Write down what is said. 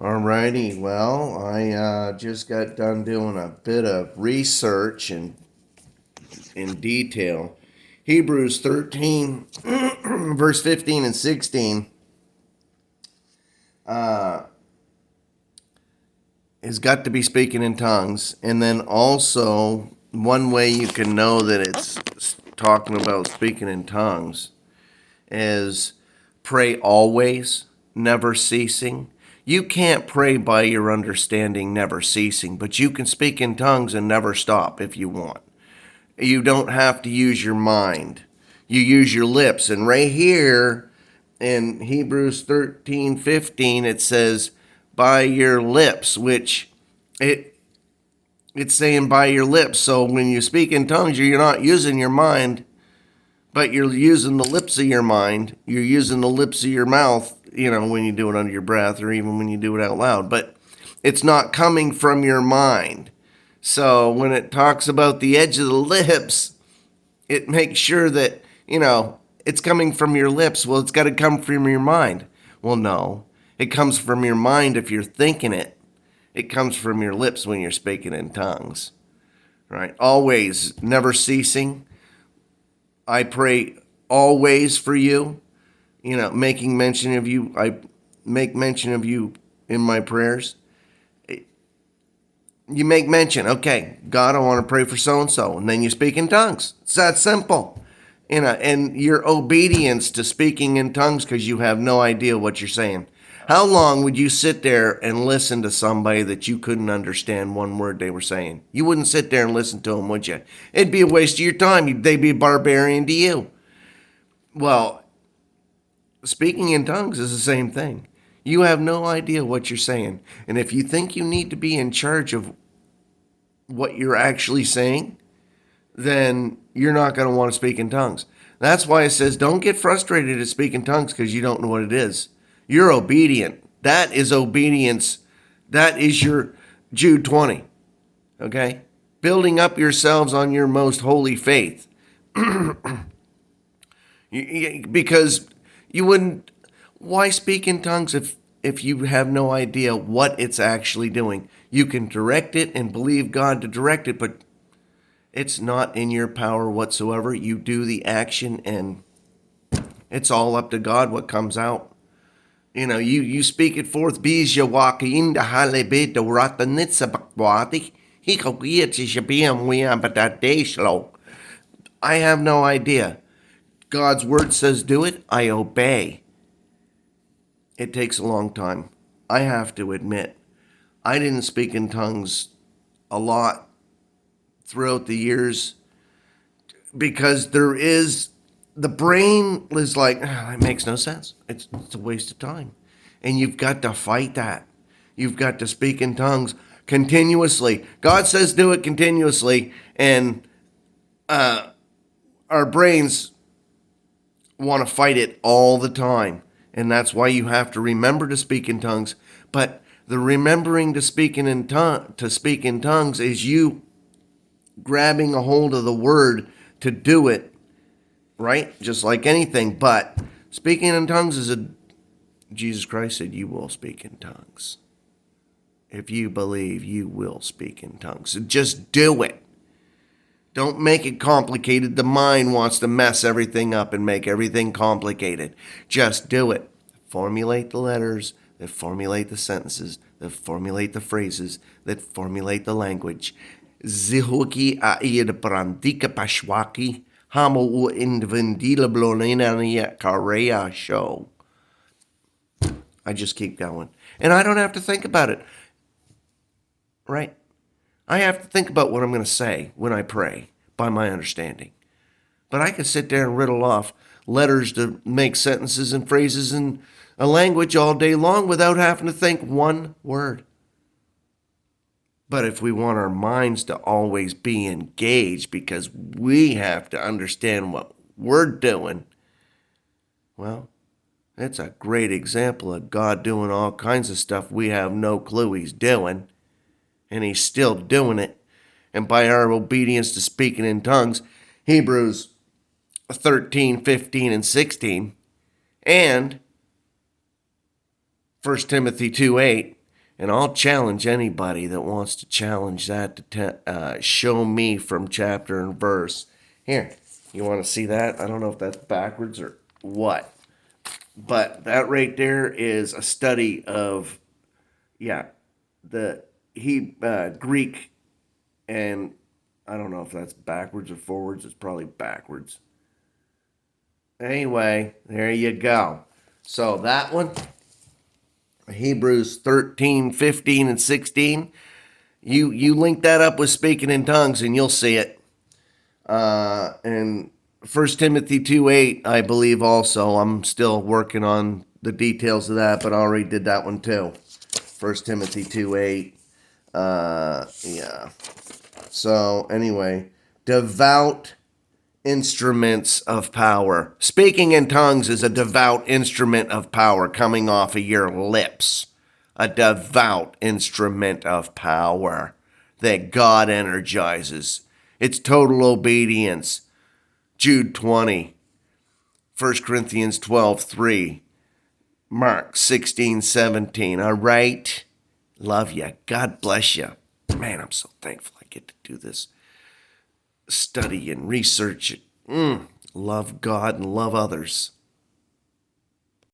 Alrighty, well, I just got done doing a bit of research and in detail. Hebrews 13, verse 15 and 16 has got to be speaking in tongues. And then also, one way you can know that it's talking about speaking in tongues is pray always, never ceasing. You can't pray by your understanding, never ceasing, but you can speak in tongues and never stop if you want. You don't have to use your mind. You use your lips. And right here in Hebrews 13:15, it says, by your lips, which it's saying by your lips. So when you speak in tongues, you're not using your mind, but you're using the lips of your mind. You're using the lips of your mouth, when you do it under your breath or even when you do it out loud. But it's not coming from your mind. So when it talks about the edge of the lips, it makes sure that, it's coming from your lips. Well, it's got to come from your mind. Well, no. It comes from your mind if you're thinking it. It comes from your lips when you're speaking in tongues. Right? Always, never ceasing. I pray always for you. Making mention of you. I make mention of you in my prayers. You make mention, okay, God, I want to pray for so and so, and then you speak in tongues. It's that simple. And your obedience to speaking in tongues because you have no idea what you're saying. How long would you sit there and listen to somebody that you couldn't understand one word they were saying? You wouldn't sit there and listen to them, would you? It'd be a waste of your time. They'd be a barbarian to you. Well, speaking in tongues is the same thing. You have no idea what you're saying. And if you think you need to be in charge of what you're actually saying, then you're not going to want to speak in tongues. That's why it says don't get frustrated at speaking tongues because you don't know what it is. You're obedient. That is obedience. That is your Jude 20. Okay? Building up yourselves on your most holy faith. Because you wouldn't. Why speak in tongues if you have no idea what it's actually doing? You can direct it and believe God to direct it, but it's not in your power whatsoever. You do the action, and it's all up to God what comes out. You speak it forth. Bija waki inda halebe do rata nitsa bakwati. He kokieti shabiam wiam batadeshlo. I have no idea. God's word says do it. I obey. It takes a long time. I have to admit, I didn't speak in tongues a lot throughout the years because the brain is like, it makes no sense. It's a waste of time. And you've got to fight that. You've got to speak in tongues continuously. God says do it continuously, and our brains want to fight it all the time. And that's why you have to remember to speak in tongues. But the remembering to speak in tongues is you grabbing a hold of the word to do it, right? Just like anything. But speaking in tongues Jesus Christ said, you will speak in tongues. If you believe, you will speak in tongues. So just do it. Don't make it complicated. The mind wants to mess everything up and make everything complicated. Just do it. Formulate the letters that formulate the sentences, that formulate the phrases, that formulate the language. Zihuki aid brandika pashwaki hamo u indvendila blonina karea show. I just keep going. And I don't have to think about it. Right? I have to think about what I'm going to say when I pray by my understanding. But I can sit there and riddle off letters to make sentences and phrases in a language all day long without having to think one word. But if we want our minds to always be engaged because we have to understand what we're doing, well, it's a great example of God doing all kinds of stuff we have no clue he's doing. And he's still doing it. And by our obedience to speaking in tongues, Hebrews 13, 15, and 16, and 1 Timothy 2:8, And I'll challenge anybody that wants to challenge that to show me from chapter and verse. Here, you want to see that? I don't know if that's backwards or what. But that right there is a study of, yeah, the Greek, and I don't know if that's backwards or forwards. It's probably backwards. Anyway, there you go. So that one, Hebrews 13, 15, and 16. You link that up with speaking in tongues and you'll see it. And 1 Timothy 2:8, I believe also. I'm still working on the details of that, but I already did that one too. 1 Timothy 2:8. Yeah. So anyway, devout instruments of power. Speaking in tongues is a devout instrument of power coming off of your lips. A devout instrument of power that God energizes. It's total obedience. Jude 20, 1 Corinthians 12:3, Mark 16:17. All right? Love you. God bless you. Man, I'm so thankful I get to do this. Study and research it. Love God and love others.